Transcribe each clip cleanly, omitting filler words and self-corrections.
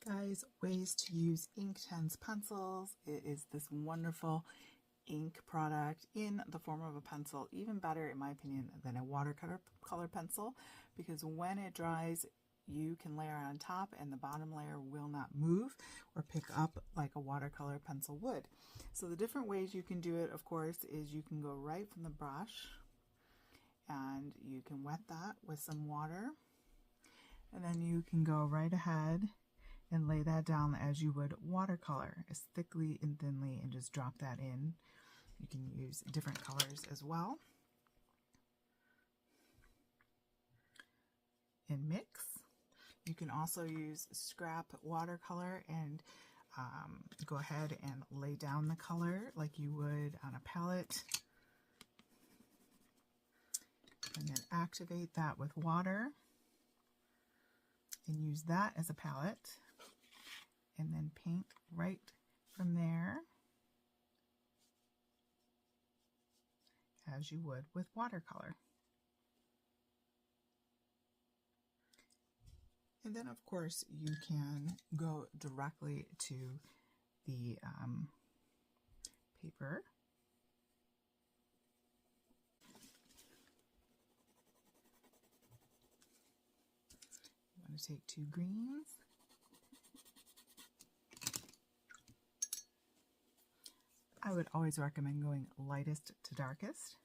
Guys, ways to use Inktense pencils. It is this wonderful ink product in the form of a pencil, even better in my opinion than a watercolor pencil, because when it dries you can layer on top and the bottom layer will not move or pick up like a watercolor pencil would. So the different ways you can do it, of course, is you can go right from the brush and you can wet that with some water, and then you can go right ahead and lay that down as you would watercolor, as thickly and thinly, and just drop that in. You can use different colors as well and mix. You can also use scrap watercolor and go ahead and lay down the color like you would on a palette, and then activate that with water and use that as a palette, and then paint right from there as you would with watercolor. And then of course you can go directly to the paper. You want to take 2 greens. I would always recommend going lightest to darkest.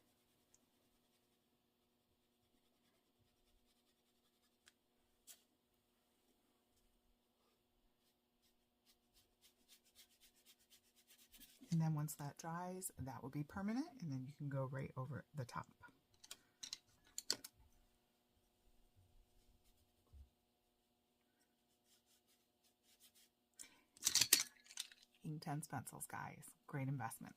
And then once that dries, that will be permanent, and then you can go right over the top. Inktense pencils, guys. Great investment.